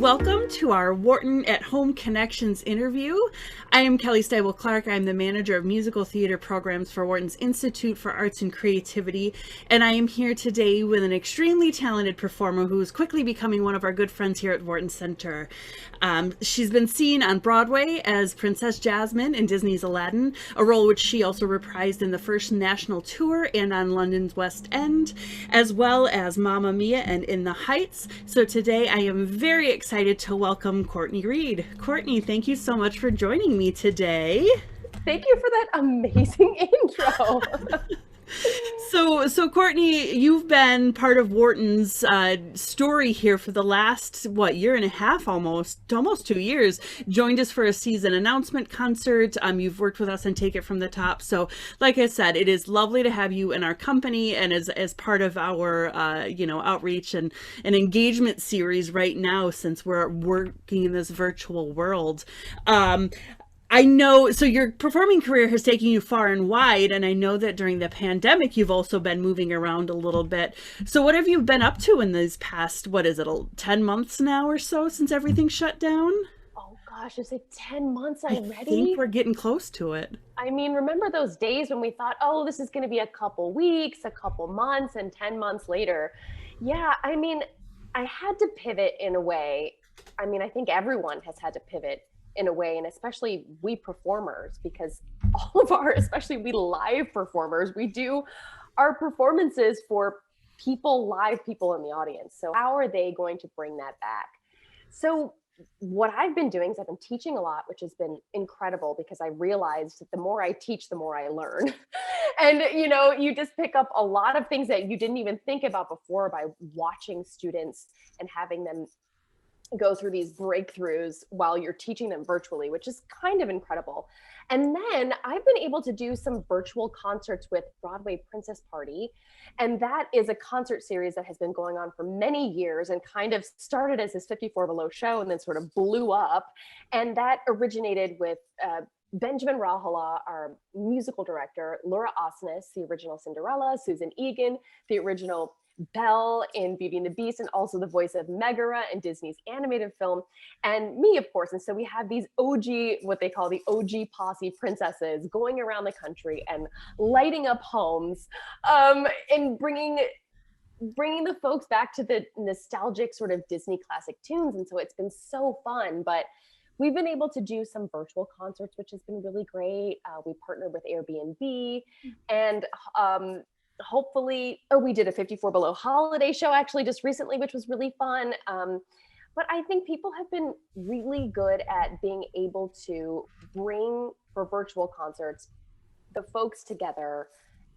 welcome to our Wharton at Home Connections interview. I am Kelly Steibel-Clark. I'm the manager of musical theater programs for Wharton's Institute for Arts and Creativity, and I am here today with an extremely talented performer who is quickly becoming one of our good friends here at Wharton Center. She's been seen on Broadway as Princess Jasmine in Disney's Aladdin, a role which she also reprised in the first national tour and on London's West End, as well as Mamma Mia and In the Heights. So today I am very excited to welcome Courtney Reed. Courtney, thank you so much for joining me today. Thank you for that amazing intro. So Courtney, you've been part of Wharton's story here for the last, year and a half, almost 2 years. Joined us for a season announcement concert. You've worked with us on Take It From the Top. So like I said, it is lovely to have you in our company and as part of our, outreach and an engagement series right now, since we're working in this virtual world. I know, so your performing career has taken you far and wide, and I know that during the pandemic, you've also been moving around a little bit. So what have you been up to in these past, 10 months now or so since everything shut down? Oh gosh, is it 10 months already? I think we're getting close to it. I mean, remember those days when we thought, oh, this is going to be a couple weeks, a couple months, and 10 months later. Yeah, I mean, I had to pivot in a way. I mean, I think everyone has had to pivot in a way, and especially we performers, because all of our, especially we live performers, we do our performances for live people in the audience. So how are they going to bring that back? So what I've been doing is I've been teaching a lot, which has been incredible, because I realized that the more I teach, the more I learn. And, you just pick up a lot of things that you didn't even think about before by watching students and having them go through these breakthroughs while you're teaching them virtually, which is kind of incredible. And then I've been able to do some virtual concerts with Broadway Princess Party. And that is a concert series that has been going on for many years and kind of started as this 54 Below show and then sort of blew up. And that originated with Benjamin Rahala, our musical director, Laura Osnes, the original Cinderella, Susan Egan, the original Belle in Beauty and the Beast, and also the voice of Megara in Disney's animated film, and me, of course. And so we have these OG, what they call the OG posse princesses, going around the country and lighting up homes, and bringing the folks back to the nostalgic sort of Disney classic tunes. And so it's been so fun. But we've been able to do some virtual concerts, which has been really great. We partnered with Airbnb, and hopefully, we did a 54 Below holiday show actually just recently, which was really fun. But I think people have been really good at being able to bring, for virtual concerts, the folks together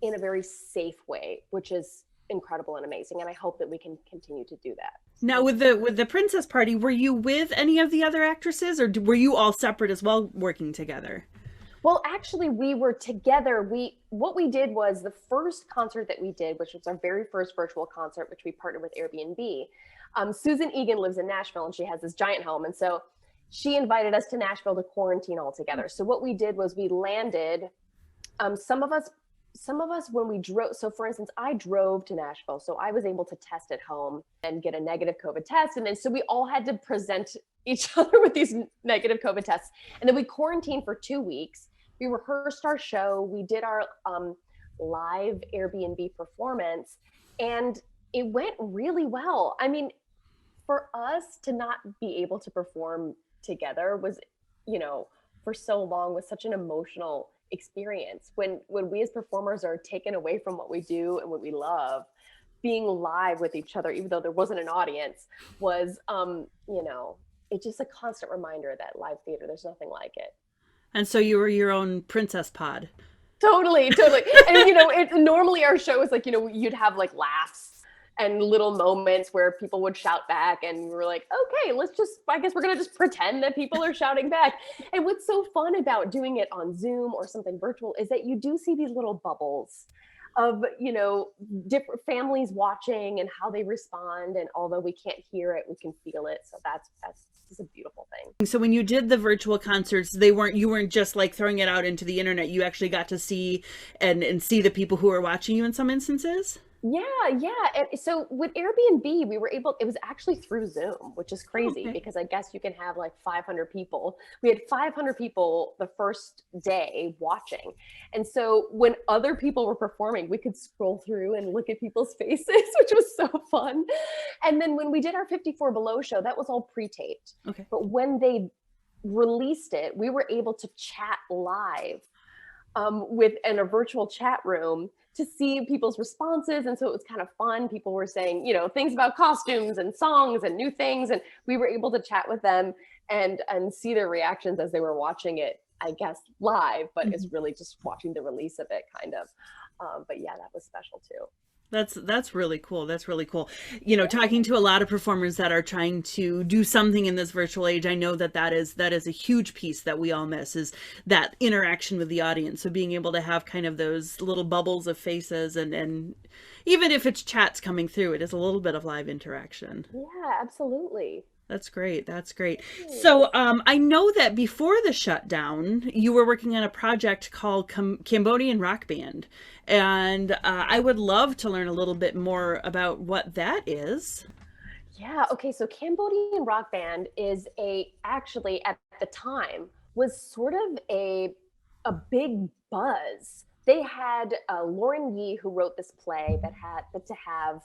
in a very safe way, which is incredible and amazing. And I hope that we can continue to do that. Now, with the Princess Party, were you with any of the other actresses, or were you all separate as well, working together? Well, actually, we were together. What we did was the first concert that we did, which was our very first virtual concert, which we partnered with Airbnb. Susan Egan lives in Nashville, and she has this giant home. And so she invited us to Nashville to quarantine all together. So what we did was we landed, some of us when we drove. So for instance, I drove to Nashville, so I was able to test at home and get a negative COVID test. And then so we all had to present each other with these negative COVID tests. And then we quarantined for 2 weeks. We rehearsed our show. We did our live Airbnb performance, and it went really well. I mean, for us to not be able to perform together was, for so long, was such an emotional experience. When we as performers are taken away from what we do and what we love, being live with each other, even though there wasn't an audience, was, it's just a constant reminder that live theater, there's nothing like it. And so you were your own princess pod. Totally. And normally our show is like, you'd have like laughs and little moments where people would shout back, and we were like, okay, I guess we're going to just pretend that people are shouting back. And what's so fun about doing it on Zoom or something virtual is that you do see these little bubbles of, different families watching and how they respond. And although we can't hear it, we can feel it. So that's a beautiful thing. So when you did the virtual concerts, you weren't just like throwing it out into the internet. You actually got to see and see the people who were watching you in some instances? Yeah. And so with Airbnb, we were able, it was actually through Zoom, which is Oh, crazy okay. because I guess you can have like 500 people. We had 500 people the first day watching. And so when other people were performing, we could scroll through and look at people's faces, which was so fun. And then when we did our 54 Below show, that was all pre taped. Okay. But when they released it, we were able to chat live with in a virtual chat room to see people's responses. And so it was kind of fun. People were saying, things about costumes and songs and new things. And we were able to chat with them and see their reactions as they were watching it, I guess, live, but it's Mhm. really just watching the release of it kind of. But yeah, that was special too. That's really cool. That's really cool. Talking to a lot of performers that are trying to do something in this virtual age, I know that is a huge piece that we all miss is that interaction with the audience. So being able to have kind of those little bubbles of faces and even if it's chats coming through, it is a little bit of live interaction. Yeah, absolutely. That's great. That's great. So, Thanks. I know that before the shutdown, you were working on a project called Cambodian Rock Band, and I would love to learn a little bit more about what that is. Yeah. Okay. So Cambodian Rock Band is actually at the time was sort of a big buzz. They had Lauren Yee who wrote this play that had to have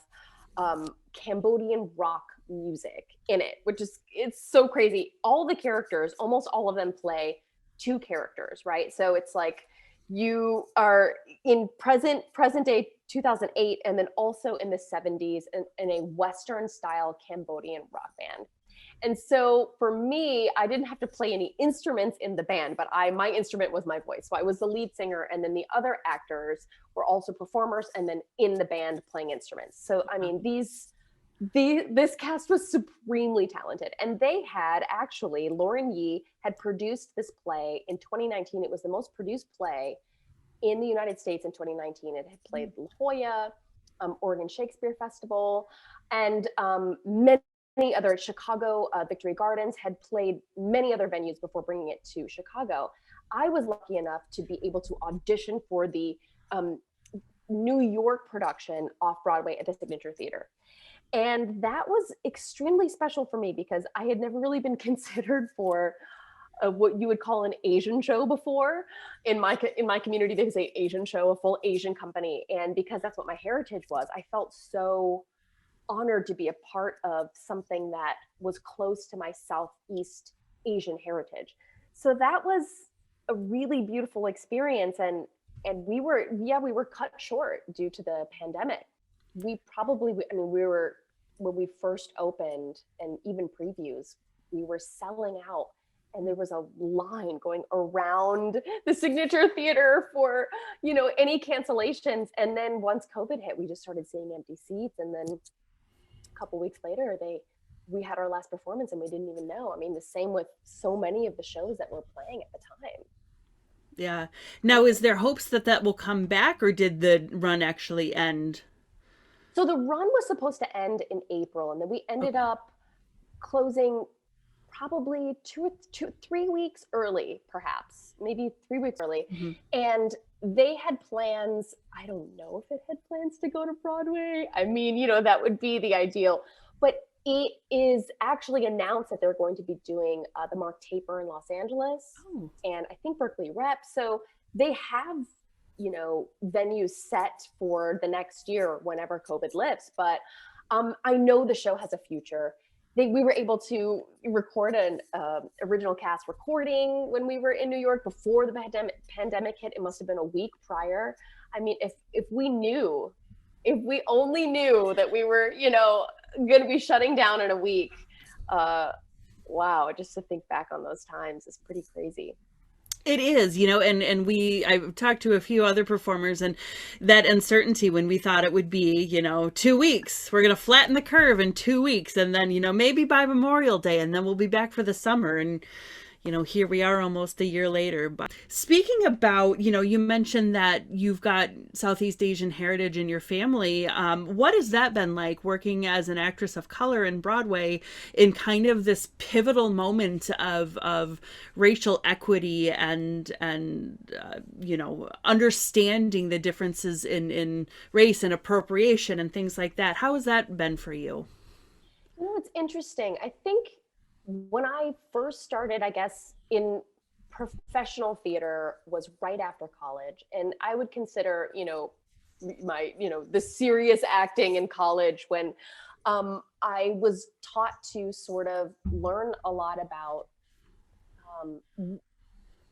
Cambodian rock music in it, which is it's so crazy. All the characters, almost all of them play two characters, right? So it's like you are in present day 2008 and then also in the 70s in a western style Cambodian rock band. And so for me, I didn't have to play any instruments in the band, but my instrument was my voice. So I was the lead singer, and then the other actors were also performers, and then in the band playing instruments. So I mean, this cast was supremely talented, and they had actually Lauren Yee had produced this play in 2019. It was the most produced play in the United States in 2019. It had played La Jolla, Oregon Shakespeare Festival, and many other Chicago Victory Gardens had played many other venues before bringing it to Chicago. I was lucky enough to be able to audition for the New York production off Broadway at the Signature Theater. And that was extremely special for me because I had never really been considered for what you would call an Asian show before. In my community, they say Asian show, a full Asian company, and because that's what my heritage was, I felt so honored to be a part of something that was close to my Southeast Asian heritage. So that was a really beautiful experience, and we were cut short due to the pandemic. We were when we first opened and even previews, we were selling out and there was a line going around the Signature Theater for any cancellations. And then once COVID hit, we just started seeing empty seats, and then a couple weeks later we had our last performance and we didn't even know. I mean, the same with so many of the shows that were playing at the time. Yeah. Now, is there hopes that that will come back, or did the run actually end? So the run was supposed to end in April, and then we ended Okay. up closing probably 3 weeks early, perhaps maybe 3 weeks early. Hmm. And they had plans. I don't know if it had plans to go to Broadway. I mean, that would be the ideal. But it is actually announced that they're going to be doing the Mark Taper in Los Angeles Oh. and I think Berkeley Rep. So they have, venues set for the next year whenever COVID lifts. But I know the show has a future. We were able to record an original cast recording when we were in New York before the pandemic hit. It must have been a week prior. I mean, if we only knew that we were, going to be shutting down in a week. Uh, wow, just to think back on those times is pretty crazy. It is, and I've talked to a few other performers, and that uncertainty when we thought it would be, 2 weeks, we're going to flatten the curve in 2 weeks, and then, maybe by Memorial Day, and then we'll be back for the summer. And, here we are almost a year later. But speaking about, you mentioned that you've got Southeast Asian heritage in your family. What has that been like working as an actress of color in Broadway in kind of this pivotal moment of racial equity and understanding the differences in race and appropriation and things like that? How has that been for you? It's interesting. I think when I first started, I guess, in professional theater was right after college. And I would consider, the serious acting in college when I was taught to sort of learn a lot about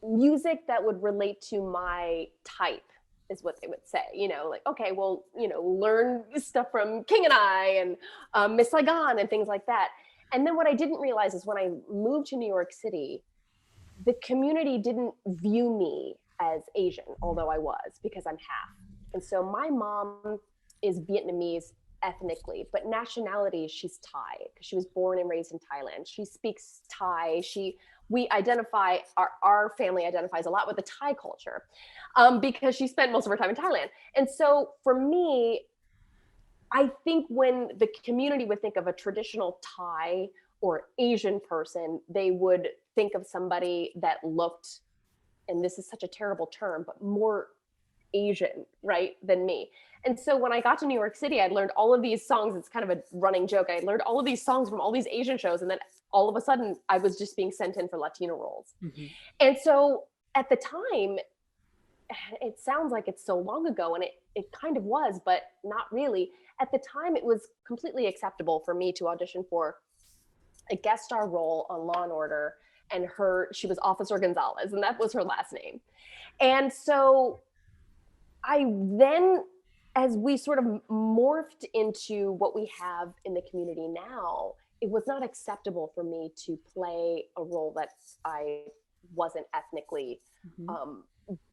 music that would relate to my type is what they would say, like, okay, well, learn stuff from King and I and Miss Saigon and things like that. And then what I didn't realize is when I moved to New York City, the community didn't view me as Asian, although I was, because I'm half. And so my mom is Vietnamese ethnically, but nationality, she's Thai because she was born and raised in Thailand. She speaks Thai. We identify, our family identifies a lot with the Thai culture because she spent most of her time in Thailand. And so for me, I think when the community would think of a traditional Thai or Asian person, they would think of somebody that looked, and this is such a terrible term, but more Asian, right, than me. And so when I got to New York City, I learned all of these songs. It's kind of a running joke. I learned all of these songs from all these Asian shows. And then all of a sudden I was just being sent in for Latino roles. Mm-hmm. And so at the time, it sounds like it's so long ago, and it kind of was, but not really. At the time, it was completely acceptable for me to audition for a guest star role on Law and Order. And she was Officer Gonzalez, and that was her last name. And so I then, as we sort of morphed into what we have in the community now, it was not acceptable for me to play a role that I wasn't ethnically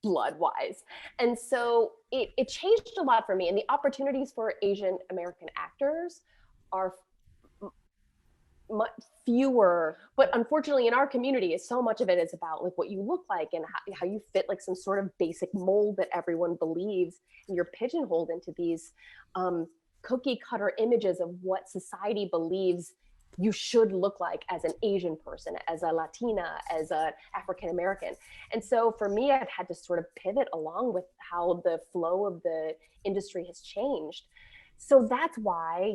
blood-wise. And so it changed a lot for me. And the opportunities for Asian American actors are much fewer, but unfortunately in our community, so much of it is about like what you look like and how you fit like some sort of basic mold that everyone believes, and you're pigeonholed into these cookie cutter images of what society believes you should look like as an Asian person, as a Latina, as an African American. And so for me, I've had to sort of pivot along with how the flow of the industry has changed. So that's why,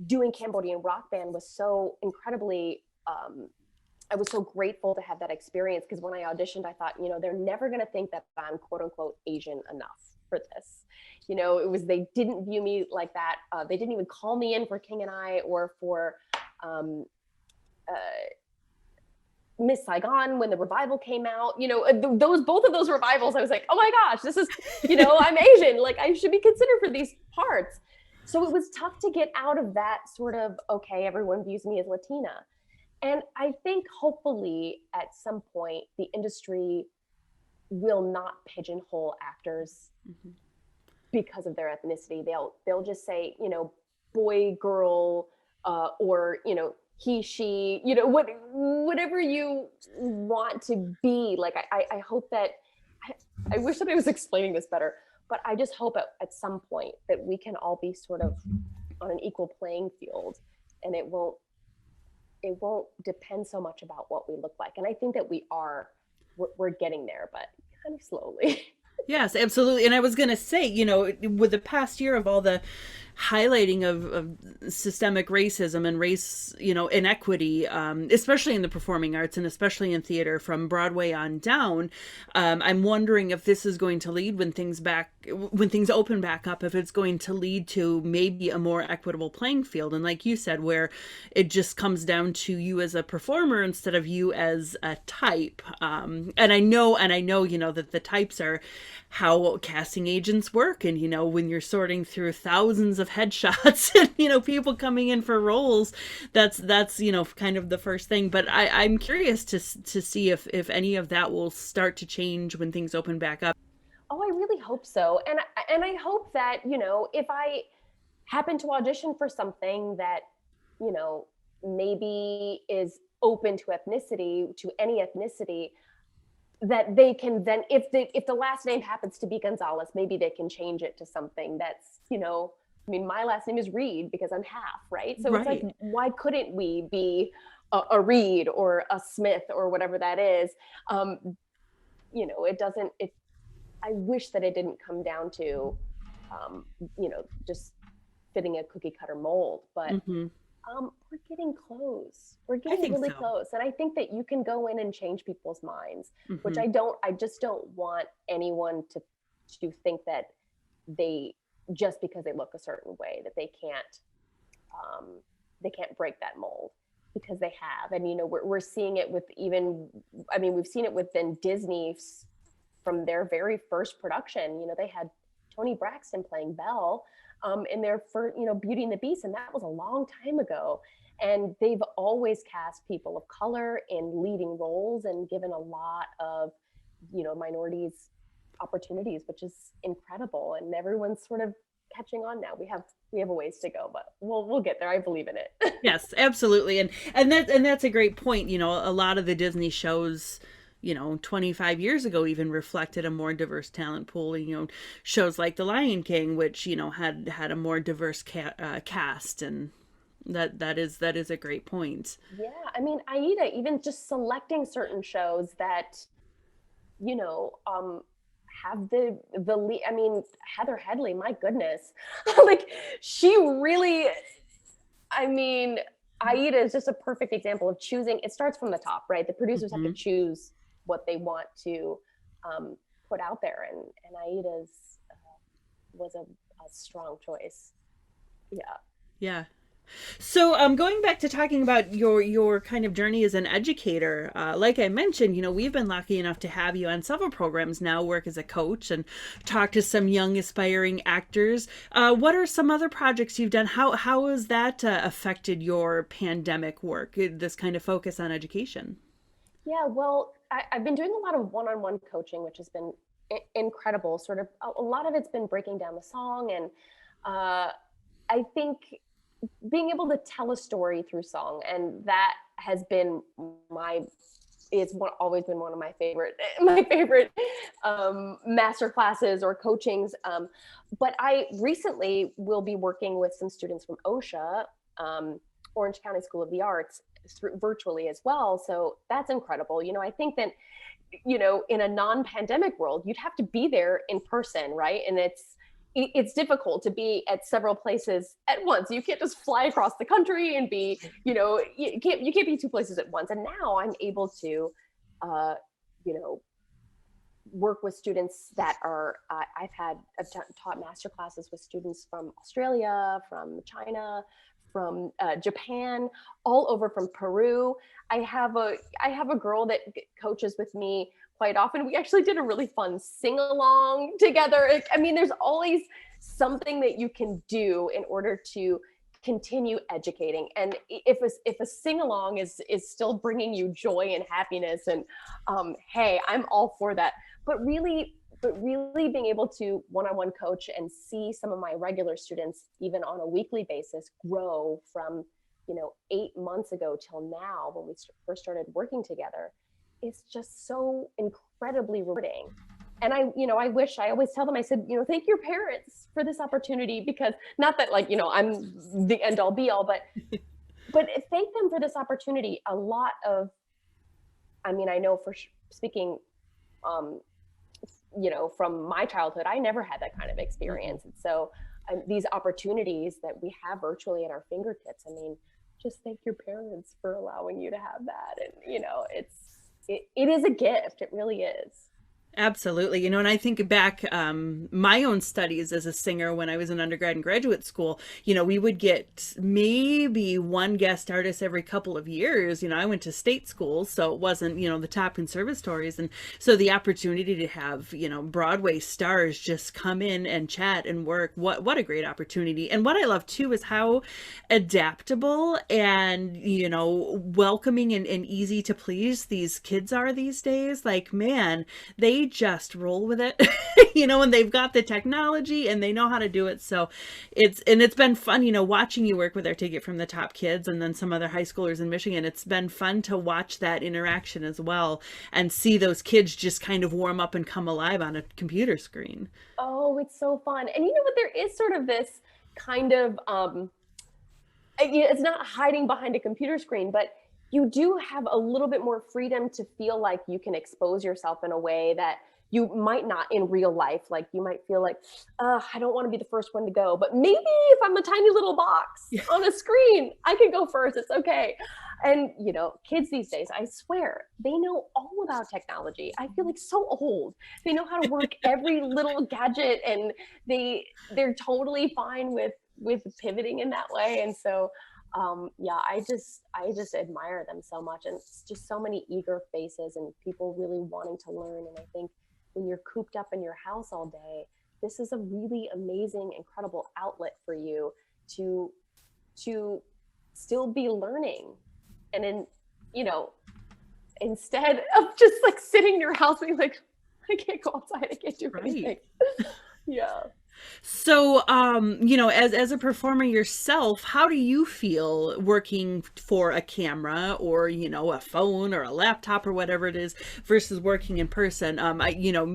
doing Cambodian Rock Band was so incredibly, I was so grateful to have that experience, because when I auditioned, I thought, they're never going to think that I'm quote unquote Asian enough for this. They didn't view me like that. They didn't even call me in for King and I or for Miss Saigon when the revival came out. Both of those revivals, I was like, oh my gosh, this is, I'm Asian. Like I should be considered for these parts. So it was tough to get out of that sort of, okay, everyone views me as Latina. And I think hopefully at some point the industry will not pigeonhole actors because of their ethnicity. They'll just say, boy, girl, or, he, she, whatever you want to be. Like, I hope that, I wish that I was explaining this better, but I just hope at some point that we can all be sort of on an equal playing field, and it won't depend so much about what we look like. And I think that we're getting there, but kind of slowly. Yes, absolutely. And I was going to say, with the past year of all the highlighting of systemic racism and race, inequity, especially in the performing arts and especially in theater from Broadway on down, I'm wondering if this is going to lead when things open back up, if it's going to lead to maybe a more equitable playing field. And like you said, where it just comes down to you as a performer instead of you as a type. And I know, that the types are how casting agents work. And, when you're sorting through thousands of headshots and, people coming in for roles, that's kind of the first thing. But I'm curious to see if any of that will start to change when things open back up. Oh, I really hope so. And I hope that, if I happen to audition for something that, maybe is open to ethnicity, to any ethnicity, that they can then, if the last name happens to be Gonzalez, maybe they can change it to something that's, I mean, my last name is Reed because I'm half, right? So it's like, Right. why couldn't we be a Reed or a Smith or whatever that is? It doesn't, I wish that it didn't come down to, just fitting a cookie cutter mold, but Hmm. we're getting close. We're I getting think really so. close. And I think that you can go in and change people's minds, which Hmm. I just don't want anyone to think that they, just because they look a certain way, that they can't break that mold, because they have. And, we're seeing it with even, I mean, we've seen it within Disney from their very first production. They had Toni Braxton playing Belle in their first, Beauty and the Beast, and that was a long time ago. And they've always cast people of color in leading roles and given a lot of, minorities opportunities, which is incredible. And everyone's sort of catching on now. We have a ways to go, but we'll get there. I believe in it. Yes, absolutely. And that's a great point. A lot of the Disney shows, 25 years ago even reflected a more diverse talent pool. Shows like The Lion King, which, had a more diverse cast, and that is a great point. Yeah, I mean, Aida, even just selecting certain shows that, you know, um, have the lead. I mean, Heather Headley, my goodness, like she really. I mean, Aida is just a perfect example of choosing. It starts from the top, right? The producers have to Hmm. choose what they want to um, put out there, and Aida's was a strong choice. Yeah. Yeah. So, going back to talking about your kind of journey as an educator, like I mentioned, we've been lucky enough to have you on several programs now, work as a coach and talk to some young aspiring actors. What are some other projects you've done? How has that affected your pandemic work? This kind of focus on education. Yeah, well, I've been doing a lot of one-on-one coaching, which has been incredible. Sort of a lot of it's been breaking down the song, and uh, I think being able to tell a story through song, and that has been my always been one of my favorite master classes or coachings. But I recently will be working with some students from OSHA, Orange County School of the Arts, virtually as well. So that's incredible. I think that in a non-pandemic world, you'd have to be there in person, right? And it's difficult to be at several places at once. You can't just fly across the country and be, you can't be two places at once. And now I'm able to, uh, you know, work with students that are, I've taught master classes with students from Australia, from China, from Japan, all over, from Peru. I have a girl that coaches with me quite often. We actually did a really fun sing along together. I mean, there's always something that you can do in order to continue educating. And if a sing along is still bringing you joy and happiness, and hey, I'm all for that. But really being able to one-on-one coach and see some of my regular students, even on a weekly basis, grow from 8 months ago till now, when we first started working together, it's just so incredibly rewarding. And I wish, I always tell them, I said, thank your parents for this opportunity, because not that, like, I'm the end all be all, but thank them for this opportunity. A lot of, I mean, I know, for speaking, um, from my childhood, I never had that kind of Hmm. experience. And so these opportunities that we have virtually at our fingertips, I mean, just thank your parents for allowing you to have that. And, it is a gift. It really is. Absolutely. And I think back, my own studies as a singer when I was in undergrad and graduate school, we would get maybe one guest artist every couple of years. I went to state schools, so it wasn't, the top conservatories. And so the opportunity to have, Broadway stars just come in and chat and work, what a great opportunity. And what I love too is how adaptable and, welcoming and easy to please these kids are these days. Like, man, they just roll with it, and they've got the technology and they know how to do it. So it's been fun, watching you work with our Take It From the Top kids and then some other high schoolers in Michigan. It's been fun to watch that interaction as well and see those kids just kind of warm up and come alive on a computer screen. Oh, it's so fun. And you know what? There is sort of this kind of, it's not hiding behind a computer screen, but you do have a little bit more freedom to feel like you can expose yourself in a way that you might not in real life. Like you might feel like, I don't want to be the first one to go, but maybe if I'm a tiny little box on a screen, I can go first. It's okay. And, kids these days, I swear, they know all about technology. I feel like so old. They know how to work every little gadget, and they're totally fine with pivoting in that way. And so, I just admire them so much. And it's just so many eager faces and people really wanting to learn. And I think when you're cooped up in your house all day, this is a really amazing, incredible outlet for you to still be learning. And then, instead of just like sitting in your house being like, I can't go outside, I can't do anything. Yeah. So, as a performer yourself, how do you feel working for a camera or, a phone or a laptop or whatever it is versus working in person?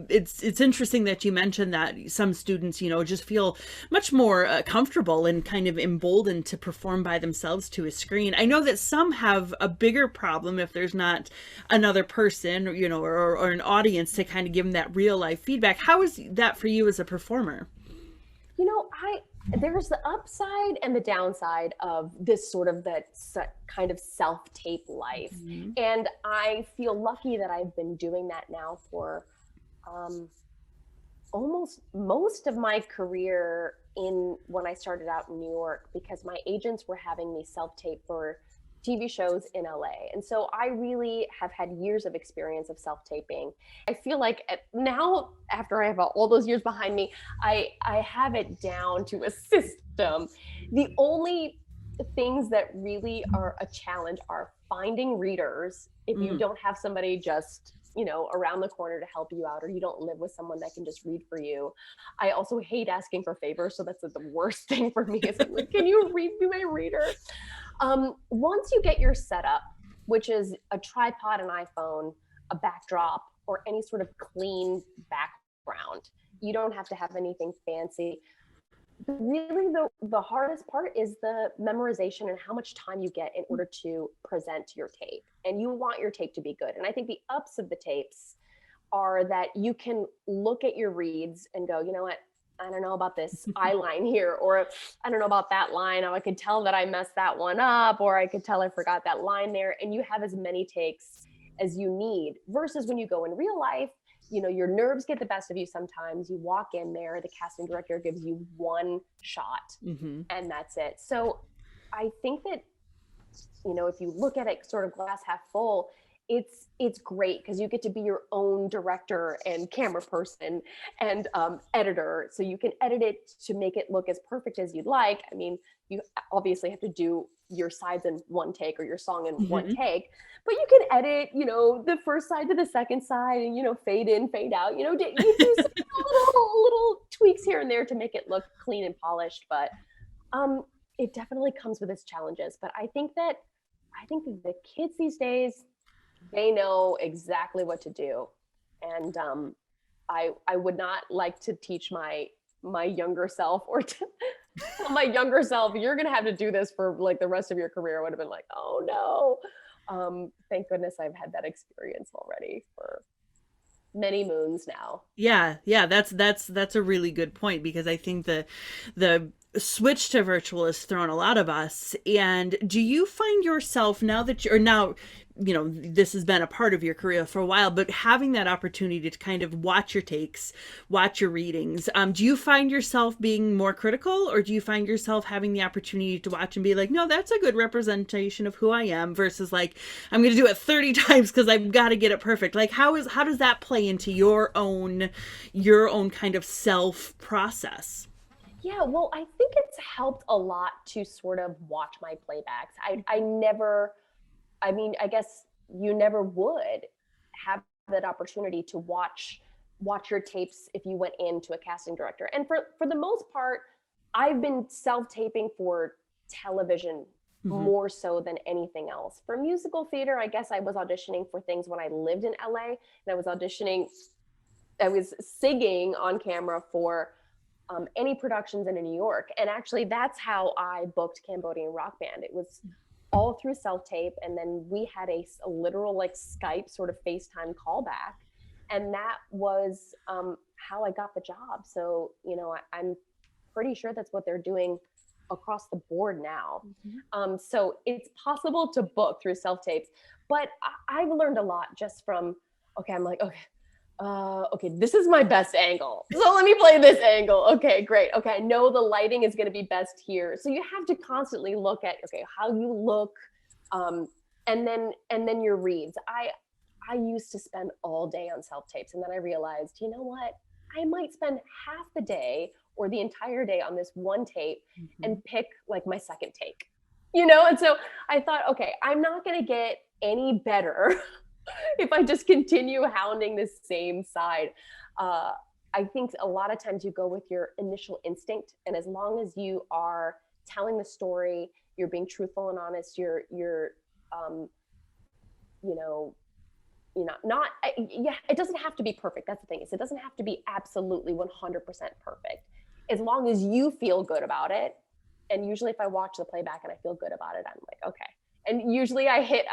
It's interesting that you mentioned that some students, just feel much more comfortable and kind of emboldened to perform by themselves to a screen. I know that some have a bigger problem if there's not another person, or an audience to kind of give them that real life feedback. How is that for you as a performer? There's the upside and the downside of this sort of that kind of self-tape life. Mm-hmm. And I feel lucky that I've been doing that now for almost most of my career when I started out in New York, because my agents were having me self-tape for TV shows in LA. And so I really have had years of experience of self-taping. I feel like now, after I have all those years behind me, I have it down to a system. The only things that really are a challenge are finding readers if you don't have somebody just around the corner to help you out, or you don't live with someone that can just read for you. I also hate asking for favors, so that's the worst thing for me is I'm like, can you read me my reader? Once you get your setup, which is a tripod, an iPhone, a backdrop, or any sort of clean background, you don't have to have anything fancy. Really, the hardest part is the memorization and how much time you get in order to present your tape. And you want your tape to be good. And I think the ups of the tapes are that you can look at your reads and go, you know what? I don't know about this eye line here, or I don't know about that line. I could tell that I messed that one up, or I could tell I forgot that line there. And you have as many takes as you need, versus when you go in real life, your nerves get the best of you sometimes. You walk in there, the casting director gives you one shot, and that's it. So I think that, if you look at it sort of glass half full, it's great because you get to be your own director and camera person and editor. So you can edit it to make it look as perfect as you'd like. I mean, you obviously have to do your sides in one take or your song in one take, but you can edit, the first side to the second side and, fade in, fade out, you do some little tweaks here and there to make it look clean and polished. But it definitely comes with its challenges. But I think that the kids these days, they know exactly what to do. And I would not like to teach my younger self or to tell my younger self, you're going to have to do this for like the rest of your career. I would have been like, oh no. Thank goodness I've had that experience already for many moons now. Yeah. That's a really good point, because I think the switch to virtual has thrown a lot of us. And do you find yourself now that this has been a part of your career for a while, but having that opportunity to kind of watch your takes, watch your readings, do you find yourself being more critical, or do you find yourself having the opportunity to watch and be like, no, that's a good representation of who I am, versus like, I'm going to do it 30 times because I've got to get it perfect? Like, how does that play into your own kind of self process? Yeah, well, I think it's helped a lot to sort of watch my playbacks. I guess you never would have that opportunity to watch watch your tapes if you went into a casting director. And for the most part, I've been self-taping for television more so than anything else. For musical theater, I guess I was auditioning for things when I lived in LA, and I was singing on camera for any productions in New York. And actually, that's how I booked Cambodian Rock Band. It was all through self-tape, and then we had a literal like Skype sort of FaceTime callback, and that was how I got the job. So, you know, I'm pretty sure that's what they're doing across the board now. So it's possible to book through self-tapes, but I've learned a lot just from, okay, this is my best angle, so let me play this angle. Okay, great. Okay, I know the lighting is going to be best here. So you have to constantly look at, okay, how you look, and then your reads. I used to spend all day on self-tapes, and then I realized, you know what? I might spend half the day or the entire day on this one tape and pick like my second take, you know? And so I thought, okay, I'm not going to get any better if I just continue hounding the same side. I think a lot of times you go with your initial instinct, and as long as you are telling the story, you're being truthful and honest, you're it doesn't have to be perfect. That's the thing, is it doesn't have to be absolutely 100% perfect. As long as you feel good about it. And usually if I watch the playback and I feel good about it, I'm like, okay. And usually I hit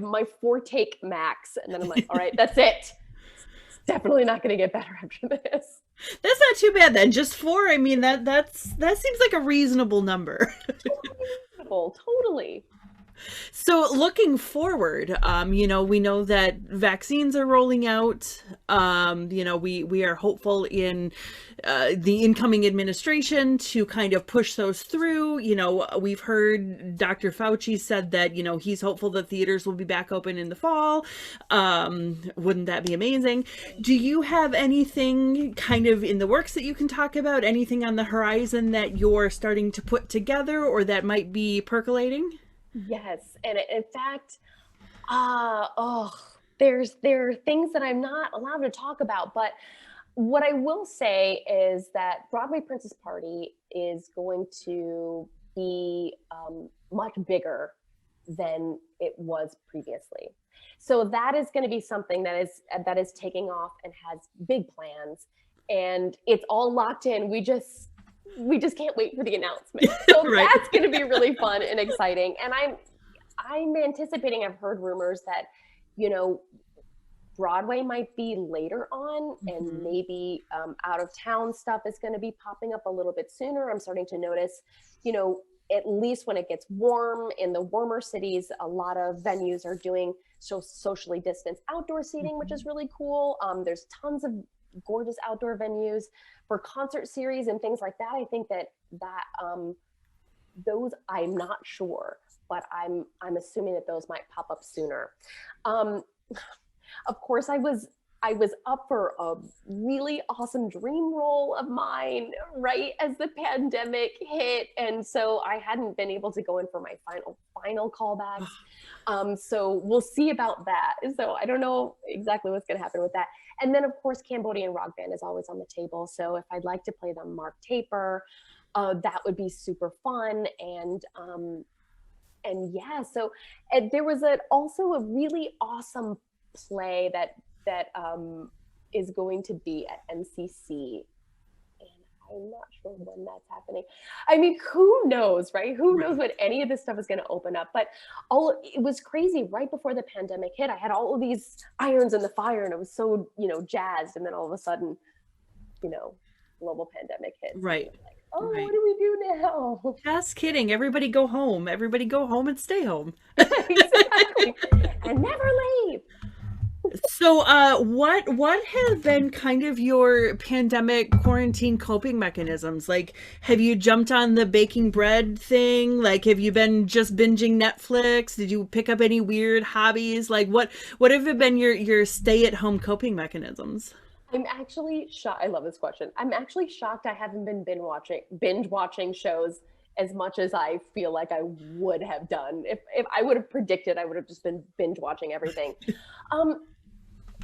my 4 take max, and then I'm like, all right, that's it. It's definitely not going to get better after this. That's not too bad then. Just 4. I mean, that seems like a reasonable number. Totally. So looking forward, we know that vaccines are rolling out. We are hopeful in the incoming administration to kind of push those through. We've heard Dr. Fauci said that, he's hopeful that theaters will be back open in the fall. Wouldn't that be amazing? Do you have anything kind of in the works that you can talk about? Anything on the horizon that you're starting to put together or that might be percolating? Yes. And in fact, there are things that I'm not allowed to talk about, but what I will say is that Broadway Princess Party is going to be much bigger than it was previously. So that is going to be something that is taking off and has big plans, and it's all locked in. We just can't wait for the announcement. So right. That's going to be really fun and exciting. And I'm anticipating, I've heard rumors that, Broadway might be later on, and maybe out of town stuff is going to be popping up a little bit sooner. I'm starting to notice, at least when it gets warm in the warmer cities, a lot of venues are doing socially distanced outdoor seating, which is really cool. There's tons of gorgeous outdoor venues for concert series and things like that. I think that those, I'm not sure, but I'm assuming that those might pop up sooner. Of course, I was up for a really awesome dream role of mine right as the pandemic hit, and so I hadn't been able to go in for my final callbacks. So we'll see about that. So I don't know exactly what's going to happen with that. And then, of course, Cambodian Rock Band is always on the table. So if I'd like to play them Mark Taper, that would be super fun. And yeah, so there was also a really awesome play that is going to be at MCC. I'm not sure when that's happening. I mean, who knows, right? Who knows when any of this stuff is going to open up? But it was crazy. Right before the pandemic hit, I had all of these irons in the fire, and I was so, jazzed. And then all of a sudden, global pandemic hit. Right. Like, what do we do now? Just kidding. Everybody go home. Everybody go home and stay home. Exactly. And never leave. So what have been kind of your pandemic quarantine coping mechanisms? Like, have you jumped on the baking bread thing? Like, have you been just binging Netflix? Did you pick up any weird hobbies? Like, what have been your stay-at-home coping mechanisms? I'm actually shocked. I love this question. I'm actually shocked I haven't been binge watching shows as much as I feel like I would have done. If I would have predicted, I would have just been binge watching everything.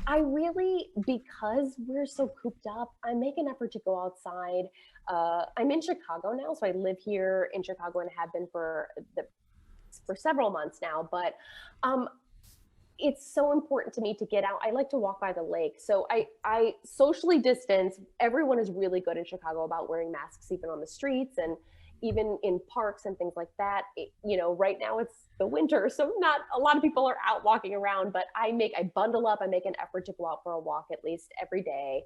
I really, because we're so cooped up, I make an effort to go outside. I'm in Chicago now, so I live here in Chicago and have been for several months now. But um, it's so important to me to get out. I like to walk by the lake. So I socially distance. Everyone is really good in Chicago about wearing masks, even on the streets and even in parks and things like that. Right now it's the winter, so not a lot of people are out walking around, but I bundle up, I make an effort to go out for a walk at least every day,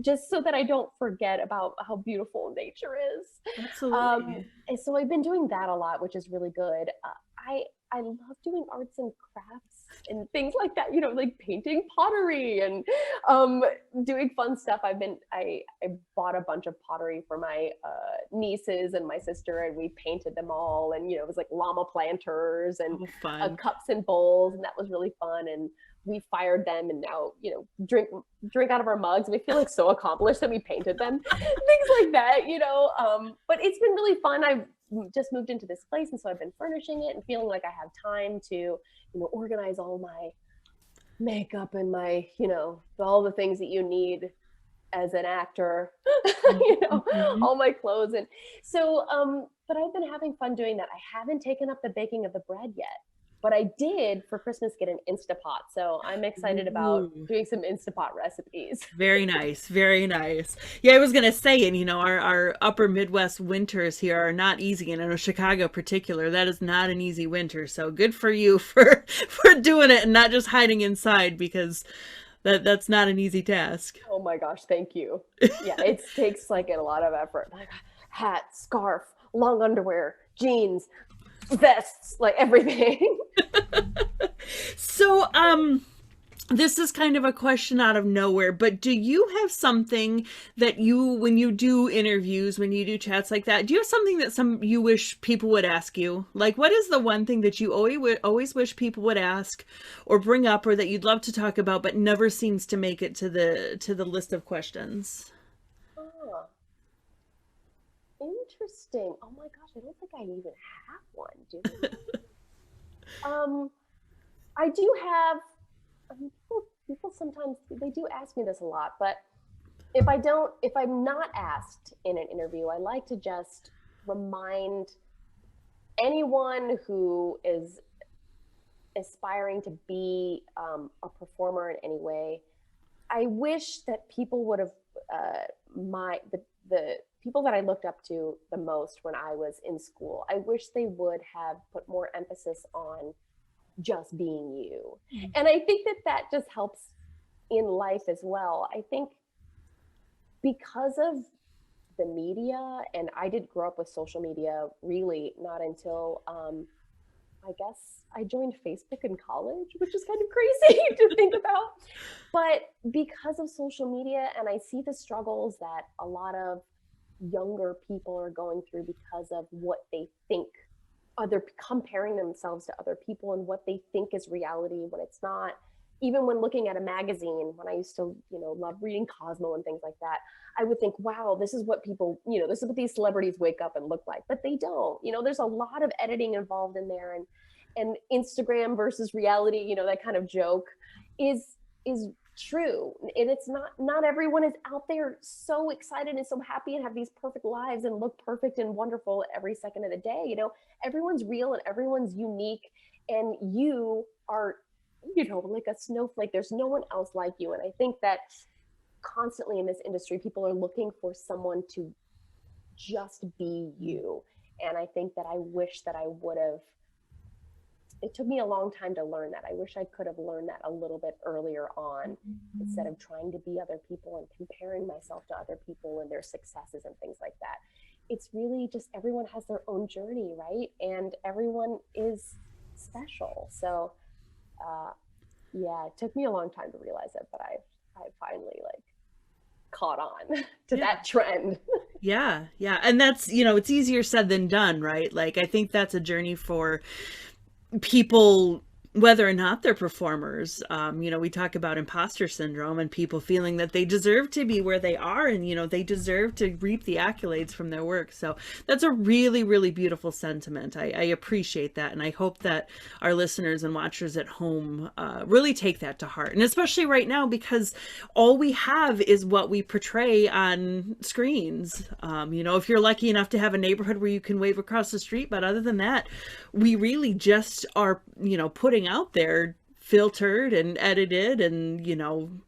just so that I don't forget about how beautiful nature is. Absolutely. And so I've been doing that a lot, which is really good. I love doing arts and crafts and things like that, like painting pottery and doing fun stuff. I bought a bunch of pottery for my nieces and my sister, and we painted them all. And, it was like llama planters and Oh, fun. cups and bowls. And that was really fun. And we fired them and now, drink out of our mugs. We feel like so accomplished that we painted them, things like that. But it's been really fun. I've just moved into this place, and so I've been furnishing it and feeling like I have time to, organize all my makeup and my, all the things that you need as an actor, Mm-hmm. all my clothes. And so, but I've been having fun doing that. I haven't taken up the baking of the bread yet, but I did for Christmas get an Instapot. So I'm excited about Ooh. doing some Instapot recipes. Very nice, very nice. Yeah, I was gonna say, and our upper Midwest winters here are not easy, and in Chicago particular, that is not an easy winter. So good for you for doing it and not just hiding inside, because that's not an easy task. Oh my gosh, thank you. Yeah, it takes like a lot of effort. Like hat, scarf, long underwear, jeans, vests, like everything. So, this is kind of a question out of nowhere, but do you have something that when you do interviews, when you do chats like that, do you have something that you wish people would ask you? Like, what is the one thing that you always wish people would ask or bring up, or that you'd love to talk about, but never seems to make it to the list of questions? Oh, interesting. Oh my gosh, I don't think I even have one, do I? I do have. People sometimes they do ask me this a lot, but if I'm not asked in an interview, I like to just remind anyone who is aspiring to be a performer in any way. I wish that people would have the people that I looked up to the most when I was in school. I wish they would have put more emphasis on just being you. And I think that just helps in life as well. I think because of the media, and I did grow up with social media really not until I guess I joined Facebook in college, which is kind of crazy to think about. But because of social media, and I see the struggles that a lot of younger people are going through because of what they think, other comparing themselves to other people and what they think is reality when it's not. Even when looking at a magazine, when I used to, love reading Cosmo and things like that, I would think, wow, this is what people, this is what these celebrities wake up and look like. But they don't. There's a lot of editing involved in there, and Instagram versus reality, that kind of joke is true. And it's not everyone is out there so excited and so happy and have these perfect lives and look perfect and wonderful every second of the day. Everyone's real and everyone's unique, and you are, like a snowflake. There's no one else like you. And I think that constantly in this industry, people are looking for someone to just be you. And I think that I wish that I would have. It took me a long time to learn that. I wish I could have learned that a little bit earlier on, instead of trying to be other people and comparing myself to other people and their successes and things like that. It's really just everyone has their own journey, right? And everyone is special. So, yeah, it took me a long time to realize it, but I finally caught on to that trend. Yeah, and that's it's easier said than done, right? Like, I think that's a journey for people whether or not they're performers. We talk about imposter syndrome and people feeling that they deserve to be where they are, and they deserve to reap the accolades from their work. So that's a really, really beautiful sentiment. I appreciate that, and I hope that our listeners and watchers at home really take that to heart, and especially right now, because all we have is what we portray on screens. If you're lucky enough to have a neighborhood where you can wave across the street, but other than that, we really just are putting out there filtered and edited and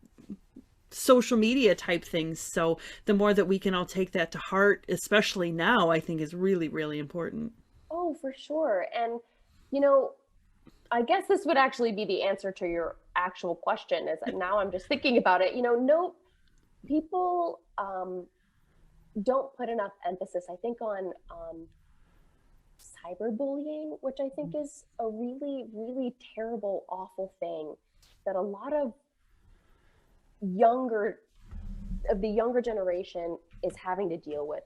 social media type things. So the more that we can all take that to heart, especially now, I think is really, really important. Oh, for sure. And I guess this would actually be the answer to your actual question, is that now I'm just thinking about it. No, people don't put enough emphasis, I think, on cyberbullying, which I think is a really, really terrible, awful thing that a lot of the younger generation is having to deal with.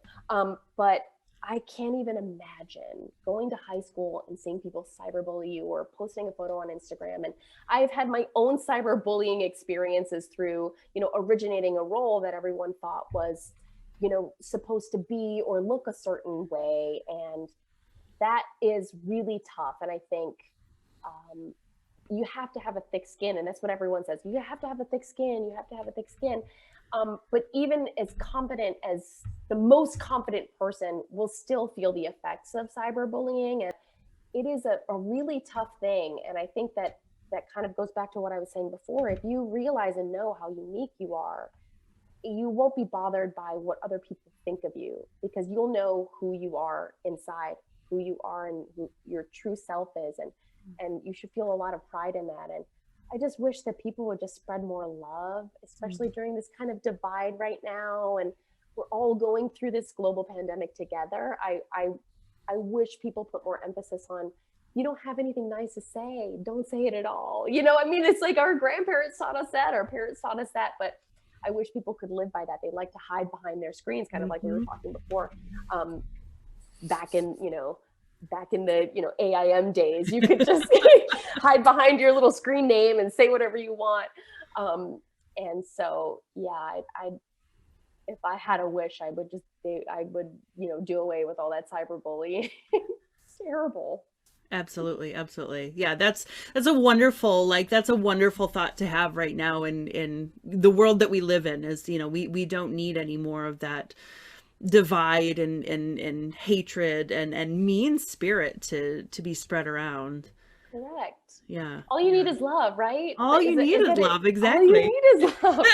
But I can't even imagine going to high school and seeing people cyberbully you or posting a photo on Instagram. And I've had my own cyberbullying experiences through, originating a role that everyone thought was, supposed to be or look a certain way. And that is really tough. And I think you have to have a thick skin. And that's what everyone says. You have to have a thick skin. You have to have a thick skin. But even as confident as the most confident person will still feel the effects of cyberbullying. And it is a really tough thing. And I think that kind of goes back to what I was saying before. If you realize and know how unique you are, you won't be bothered by what other people think of you, because you'll know who you are inside, who you are and who your true self is. And you should feel a lot of pride in that. And I just wish that people would just spread more love, especially during this kind of divide right now. And we're all going through this global pandemic together. I wish people put more emphasis on, you don't have anything nice to say, don't say it at all. It's like our grandparents taught us that, our parents taught us that, but I wish people could live by that. They like to hide behind their screens, kind of like we were talking before. Back in the AIM days, you could just hide behind your little screen name and say whatever you want. And so, yeah, if I had a wish, I would do away with all that cyberbullying. It's terrible. Absolutely. Absolutely. Yeah. That's a wonderful thought to have right now in the world that we live in, is, we don't need any more of that divide and hatred and mean spirit to be spread around. Correct. Yeah. All you need is love, right? All you need is love. Exactly. All you need is love.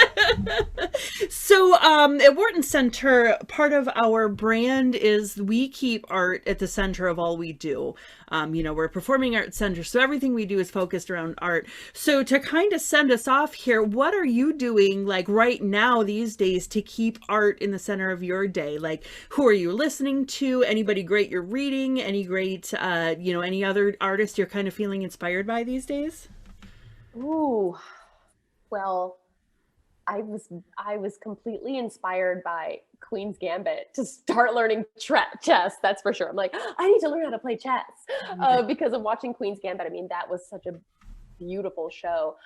So at Wharton Center, part of our brand is we keep art at the center of all we do. We're a performing arts center, so everything we do is focused around art. So to kind of send us off here, what are you doing like right now these days to keep art in the center of your day? Like, who are you listening to? Anybody great you're reading? Any great, any other artists you're kind of feeling inspired by these days? Ooh, well, I was completely inspired by Queen's Gambit to start learning chess. That's for sure. I'm like, I need to learn how to play chess because of watching Queen's Gambit. I mean, that was such a beautiful show.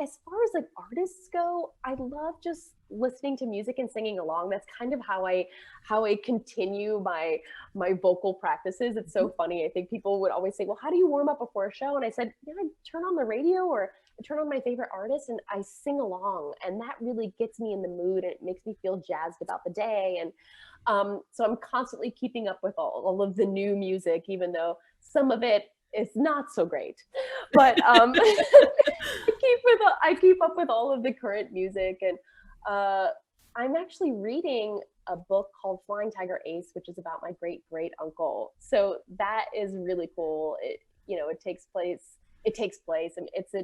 As far as like artists go, I love just listening to music and singing along. That's kind of how I continue my vocal practices. It's so funny. I think people would always say, well, how do you warm up before a show? And I said, I turn on the radio or I turn on my favorite artist and I sing along, and that really gets me in the mood and it makes me feel jazzed about the day. And so I'm constantly keeping up with all of the new music, even though some of it is not so great. But I keep up with all of the current music. And I'm actually reading a book called Flying Tiger Ace, which is about my great uncle. So that is really cool. It takes place, and it's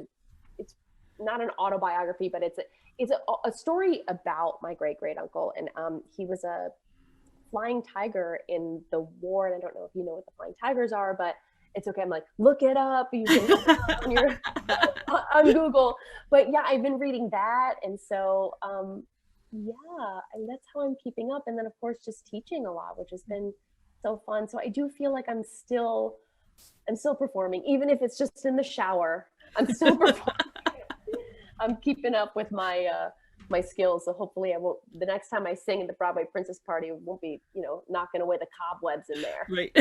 not an autobiography, but it's a story about my great uncle. And he was a flying tiger in the war. And I don't know if you know what the flying tigers are, but it's okay. I'm like, look it up. You can look it up on Google. But yeah, I've been reading that. And so, yeah, and that's how I'm keeping up. And then of course, just teaching a lot, which has been so fun. So I do feel like I'm still performing, even if it's just in the shower. I'm so performing. I'm keeping up with my skills. So hopefully I won't, the next time I sing at the Broadway Princess Party, won't be, knocking away the cobwebs in there. Right.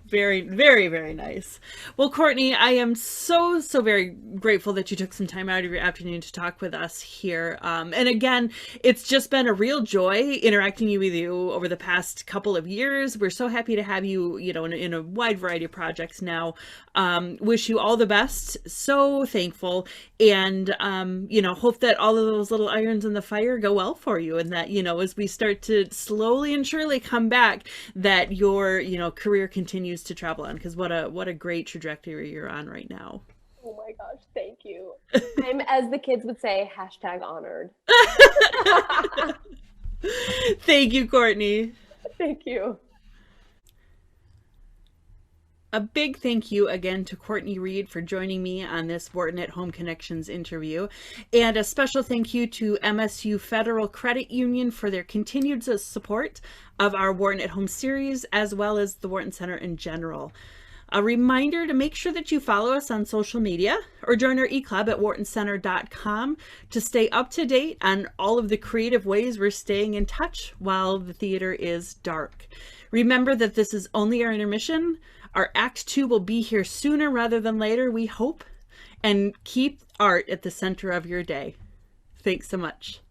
Very, very, very nice. Well, Courtney, I am so, so very grateful that you took some time out of your afternoon to talk with us here. And again, it's just been a real joy interacting with you over the past couple of years. We're so happy to have you, in a wide variety of projects now. Wish you all the best. So thankful. And, hope that all of those little irons in the fire go well for you. And that, as we start to slowly and surely come back, that your, career continues to travel on, because what a great trajectory you're on right now. Oh my gosh, thank you. I'm, as the kids would say, #honored. Thank you, Courtney. Thank you. A big thank you again to Courtney Reed for joining me on this Wharton at Home Connections interview. And a special thank you to MSU Federal Credit Union for their continued support of our Wharton at Home series, as well as the Wharton Center in general. A reminder to make sure that you follow us on social media or join our e-club at whartoncenter.com to stay up to date on all of the creative ways we're staying in touch while the theater is dark. Remember that this is only our intermission. Our Act 2 will be here sooner rather than later, we hope. And keep art at the center of your day. Thanks so much.